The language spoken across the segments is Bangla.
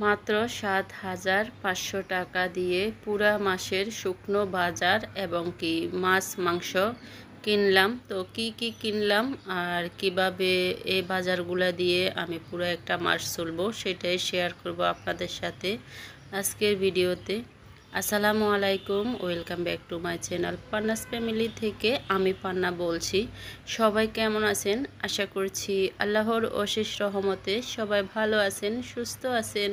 মাত্র ৭,৫০০ টাকা দিয়ে পুরা মাসের শুকনো বাজার এবং কি মাছ মাংস কিনলাম। তো কি কি কিনলাম আর কিভাবে এই বাজারগুলা দিয়ে আমি পুরো একটা মাস চলবো সেটাই শেয়ার করব আপনাদের সাথে আজকের ভিডিওতে। আসসালামু আলাইকুম, welcome back to my channel Panna's family থেকে আমি পান্না বলছি। সবাই কেমন আছেন? আশা করছি আল্লাহর অশেষ রহমতে সবাই ভালো আছেন, সুস্থ আছেন।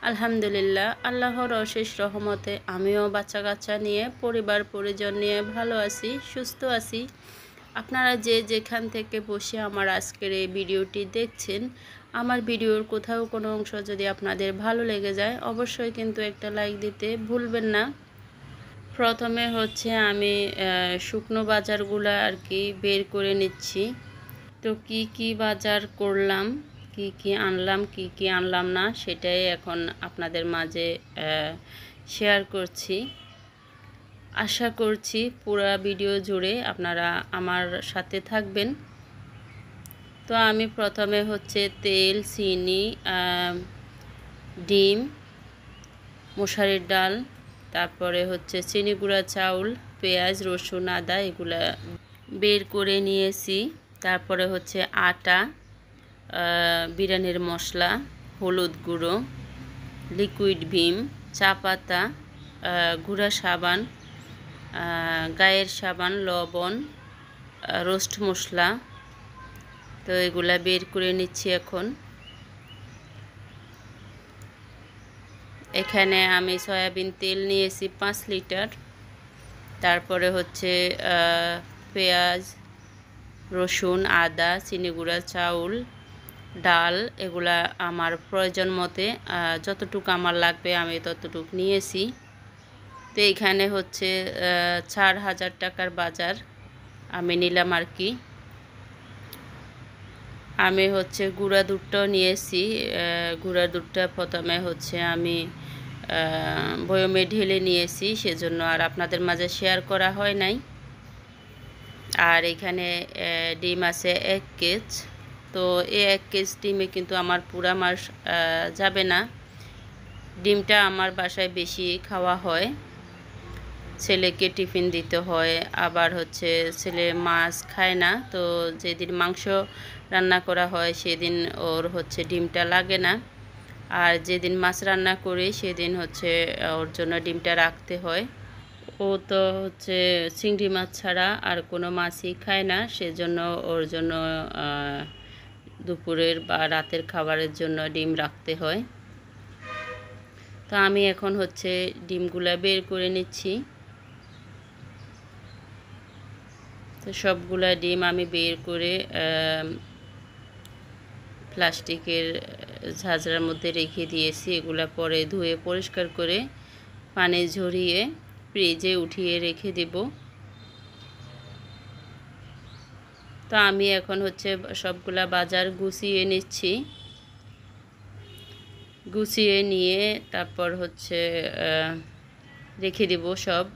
আলহামদুলিল্লাহ, আল্লাহর অশেষ রহমতে আমিও বাচ্চা কাচ্চা নিয়ে পরিবার পরিজন নিয়ে ভালো আছি, সুস্থ আছি। আপনারা যে যেখান থেকে বসে আমার আজকের এই ভিডিওটি দেখছেন, আমার ভিডিওর কোথাও কোনো অংশ যদি আপনাদের ভালো লেগে যায় অবশ্যই কিন্তু একটা লাইক দিতে ভুলবেন না। প্রথমে হচ্ছে আমি শুকনো বাজারগুলো আর কি বের করে নিচ্ছি। তো কি কি বাজার করলাম, কি কি আনলাম, কি কি আনলাম না সেটাই এখন আপনাদের মাঝে শেয়ার করছি। আশা করছি পুরো ভিডিও জুড়ে আপনারা আমার সাথে থাকবেন। তো আমি প্রথমে হচ্ছে তেল, চিনি, ডিম, মশারির ডাল, তারপরে হচ্ছে চিনি গুঁড়া চাউল, পেঁয়াজ, রসুন, আদা এগুলা বের করে নিয়েছি। তারপরে হচ্ছে আটা, বিরিয়ানির মশলা, হলুদ গুঁড়ো, লিকুইড ভিম, চা পাতা, গুঁড়া সাবান, গায়ের সাবান, লবণ, রোস্ট মশলা। তো এগুলা বের করে নিচ্ছি এখন। এখানে আমি সয়াবিন তেল নিয়েছি 5 লিটার। তারপরে হচ্ছে পেঁয়াজ, রসুন, আদা, চিনি গুঁড়া চাউল, ডাল এগুলা আমার প্রয়োজন মতে যতটুকু আমার লাগবে আমি ততটুকু নিয়েছি। তো এইখানে হচ্ছে 4,000 টাকার বাজার আমি নিলাম আর কি। আমি হচ্ছে গুঁড়া দুধটাও নিয়েছি। গুঁড়া দুধটা প্রথমে হচ্ছে আমি বয়মে ঢেলে নিয়েছি, সেজন্য আর আপনাদের মাঝে শেয়ার করা হয় নাই। আর এখানে ডিম আছে 1 কেজ। তো এই 1 কেজ ডিমে কিন্তু আমার পুরা মাস যাবে না। ডিমটা আমার বাসায় বেশি খাওয়া হয়, ছেলেকে টিফিন দিতে হয়, আবার হচ্ছে ছেলে মাছ খায় না। তো যেদিন মাংস রান্না করা হয় সেদিন ওর হচ্ছে ডিমটা লাগে না, আর যেদিন মাছ রান্না করি সেদিন হচ্ছে ওর জন্য ডিমটা রাখতে হয়। ও তো হচ্ছে চিংড়ি মাছ ছাড়া আর কোনো মাছই খায় না, সেজন্য ওর জন্য দুপুরের বা রাতের খাবারের জন্য ডিম রাখতে হয়। তো আমি এখন হচ্ছে ডিমগুলা বের করে নিচ্ছি। তো সবগুলা ডিম আমি বের করে প্লাস্টিকের ঝাঁঝরার মধ্যে রেখে দিয়েছি। এগুলা পরে ধুয়ে পরিষ্কার করে পানি ঝরিয়ে ফ্রিজে উঠিয়ে রেখে দেব। তো আমি এখন হচ্ছে সবগুলা বাজার গুছিয়ে নিচ্ছি। গুছিয়ে নিয়ে তারপর হচ্ছে রেখে দেব সব।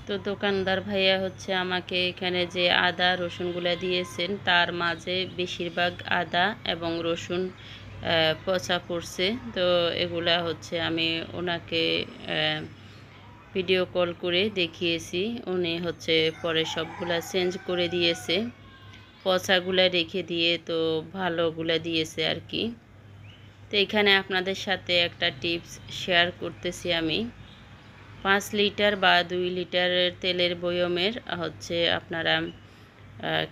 তো দোকানদার ভাইয়া হচ্ছে আমাকে এখানে যে আদা রসুনগুলা দিয়েছেন তার মাঝে বেশিরভাগ আদা এবং রসুন পচা পড়ছে। তো এগুলা হচ্ছে আমি ওনাকে ভিডিও কল করে দেখিয়েছি, উনি হচ্ছে পরে সবগুলা চেঞ্জ করে দিয়েছে, পচাগুলা রেখে দিয়ে তো ভালোগুলা দিয়েছে আর কি। তো এখানে আপনাদের সাথে একটা টিপস শেয়ার করতেছি আমি। 5 লিটার বা 2 লিটারের তেলের বয়মের হচ্ছে আপনারা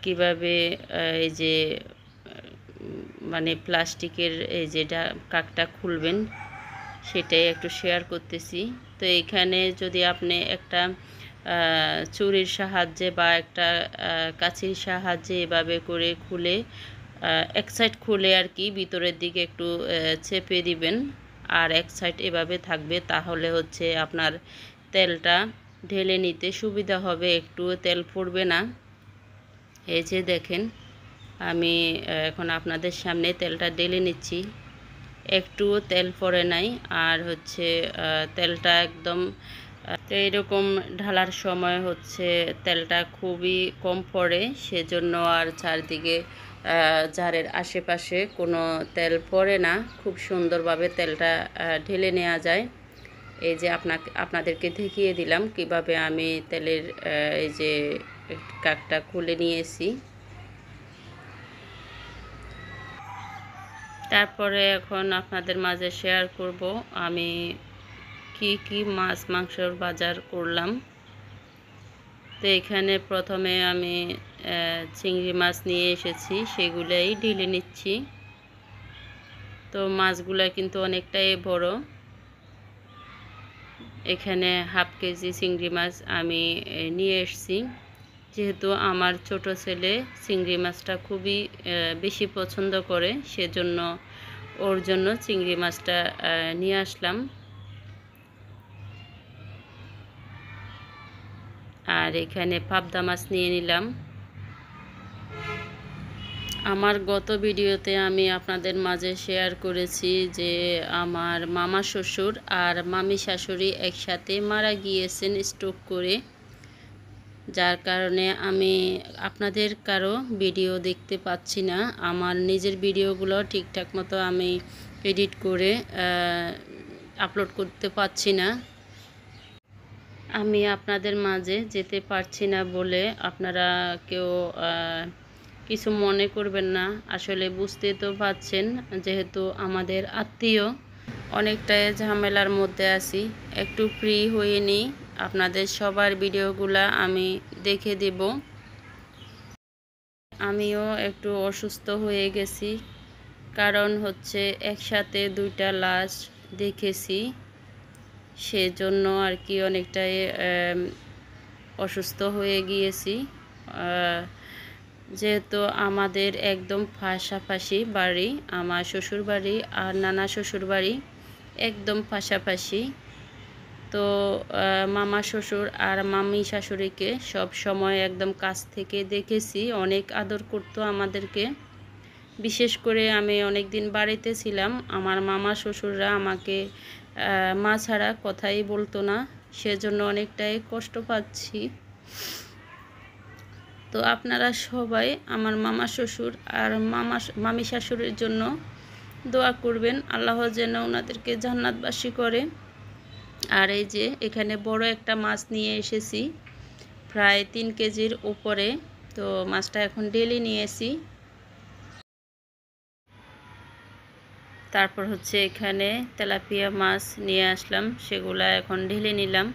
কিভাবে এই যে মানে প্লাস্টিকের এই যে কাকটা খুলবেন সেটাই একটু শেয়ার করতেছি। তো এখানে যদি আপনি একটা ছুরির সাহায্যে বা একটা কাঁচির সাহায্যে এভাবে করে খুলে এক সাইড খুলে আর কি ভিতরের দিকে একটু চেপে দিবেন, আর এক সাইড এভাবে থাকবে, তাহলে হচ্ছে আপনার তেলটা ঢেলে নিতে সুবিধা হবে, একটু তেল পড়বে না। এই যে দেখেন আমি এখন আপনাদের সামনে তেলটা ঢেলে নিচ্ছি, একটুও তেল পড়ে নাই। আর হচ্ছে তেলটা একদম তো এরকম ঢালার সময় হচ্ছে তেলটা খুবই কম পড়ে, সেজন্য আর চারদিকে জারের আশেপাশে কোনো তেল পড়ে না, খুব সুন্দরভাবে তেলটা ঢেলে নেওয়া যায়। এই যে আপনাদেরকে দেখিয়ে দিলাম কিভাবে আমি তেলের এই যে কাকটা খুলে নিয়েছি। তারপরে এখন আপনাদের মাঝে শেয়ার করব আমি কি মাছ মাংসর বাজার করলাম। তো এখানে প্রথমে আমি চিংড়ি মাছ নিয়ে এসেছি, সেগুলাই ঢেলে নিচ্ছি। তো মাছগুলা কিন্তু অনেকটাই বড়। এখানে হাফ কেজি চিংড়ি মাছ আমি নিয়ে এসেছি, যেহেতু আমার ছোট ছেলে চিংড়ি মাছটা খুবই বেশি পছন্দ করে, সেজন্য ওর জন্য চিংড়ি মাছটা নিয়ে আসলাম। আর এখানে পাবদা মাছ নিয়ে নিলাম। আমার গত ভিডিওতে আমি আপনাদের মাঝে শেয়ার করেছি যে আমার মামা শ্বশুর আর মামি শাশুড়ি একসাথে মারা গিয়েছেন স্ট্রোক করে, যার কারণে আমি আপনাদের কারো ভিডিও দেখতে পাচ্ছি না। আমার নিজের ভিডিওগুলো ঠিকঠাক মতো আমি এডিট করে আপলোড করতে পারছি না। আমি আপনাদের মাঝে যেতে পারছি না বলে আপনারা কেউ কিছু মনে করবেন না। আসলে বুঝতে তো পারছেন, যেহেতু আমাদের আত্মীয়, অনেকটাই ঝামেলার মধ্যে আছি। একটু ফ্রি হয়ে নিই, আপনাদের সবার ভিডিওগুলা আমি দেখে দেব। আমিও একটু অসুস্থ হয়ে গেছি, কারণ হচ্ছে একসাথে দুইটা লাশ দেখেছি, সেজন্য আর কি অনেকটাই অসুস্থ হয়ে গিয়েছি। যেহেতু আমাদের একদম পাশাপাশি বাড়ি, আমার শ্বশুর বাড়ি আর নানা শ্বশুর বাড়ি একদম পাশাপাশি। তো মামা শ্বশুর আর মামি শাশুড়িকে সব সময় একদম কাছ থেকে দেখেছি, অনেক আদর করতো আমাদেরকে। বিশেষ করে আমি অনেক দিন বাড়িতে ছিলাম, আমার মামা শ্বশুররা আমাকে মা ছাড়া কথাই বলতো না, সেজন্য অনেকটাই কষ্ট পাচ্ছি। তো আপনারা সবাই আমার মামা শ্বশুর আর মামি শাশুড়ির জন্য দোয়া করবেন, আল্লাহ যেন ওনাদেরকে জান্নাতবাসী করে। আর এই যে এখানে বড় একটা মাছ নিয়ে এসেছি, প্রায় 3 কেজির উপরে। তো মাছটা এখন ডেলি নিয়েছি। তারপর হচ্ছে এখানে তেলাপিয়া মাছ নিয়ে আসলাম, সেগুলা এখন ঢেলে নিলাম।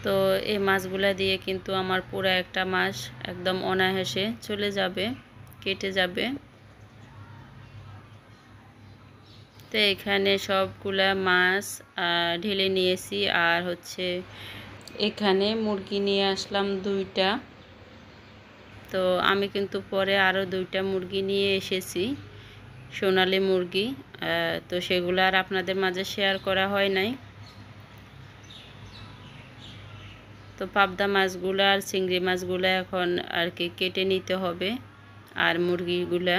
তো এই মাছগুলা দিয়ে কিন্তু আমার পুরো একটা মাস একদম অনায়াসে চলে যাবে, কেটে যাবে। তো এখানে সবগুলা মাছ ঢেলে নিয়েছি। আর হচ্ছে এখানে মুরগি নিয়ে আসলাম 2টা। তো আমি কিন্তু পরে আরও 2টা মুরগি নিয়ে এসেছি, সোনালী মুরগি। তো সেগুলো আর আপনাদের মাঝে শেয়ার করা হয় নাই। তো পাবদা মাছগুলো আর চিংড়ি মাছগুলো এখন আর কি কেটে নিতে হবে, আর মুরগিগুলা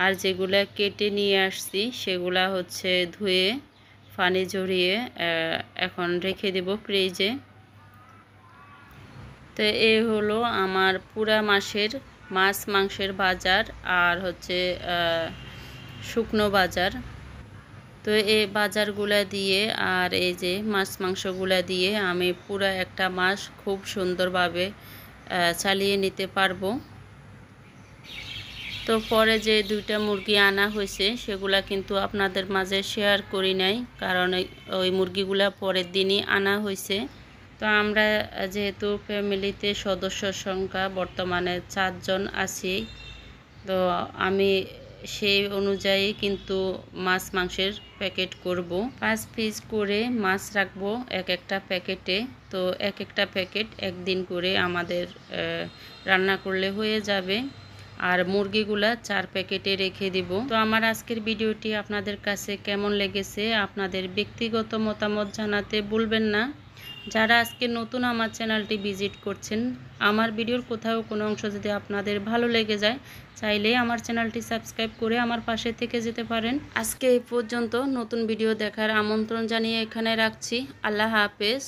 আর যেগুলা কেটে নিয়ে আসছি সেগুলা হচ্ছে ধুয়ে পানি ঝরিয়ে এখন রেখে দেব ফ্রিজে। তো এই হলো আমার পুরা মাসের মাছ মাংসের বাজার আর হচ্ছে শুকনো বাজার। তো এই বাজারগুলা দিয়ে আর এই যে মাছ মাংসগুলা দিয়ে আমি পুরো একটা মাস খুব সুন্দরভাবে চালিয়ে নিতে পারবো। তো পরে যে 2টা মুরগি আনা হয়েছে সেগুলা কিন্তু আপনাদের মাঝে শেয়ার করি নাই, কারণ ওই মুরগিগুলা পরের দিনই আনা হয়েছে। তো আমরা যেহেতু ফ্যামিলিতে সদস্যর সংখ্যা বর্তমানে 4 জন আছি, তো আমি সেই অনুযায়ী কিন্তু মাছ মাংসের প্যাকেট করব। 5 পিস করে মাছ রাখবো এক একটা প্যাকেটে। তো এক একটা প্যাকেট একদিন করে আমাদের রান্না করলে হয়ে যাবে। আর মুরগিগুলা 4 প্যাকেটে রেখে দিব। তো আমার আজকের ভিডিওটি আপনাদের কাছে কেমন লেগেছে আপনাদের ব্যক্তিগত মতামত জানাতে ভুলবেন না। যারা আজকে নতুন আমার চ্যানেলটি ভিজিট করছেন, আমার ভিডিওর কোথাও কোনো অংশ যদি আপনাদের ভালো লেগে যায়, চাইলে আমার চ্যানেলটি সাবস্ক্রাইব করে আমার পাশে থেকে যেতে পারেন। আজকে এই পর্যন্ত, নতুন ভিডিও দেখার আমন্ত্রণ জানিয়ে এখানে রাখছি। আল্লাহ হাফেজ।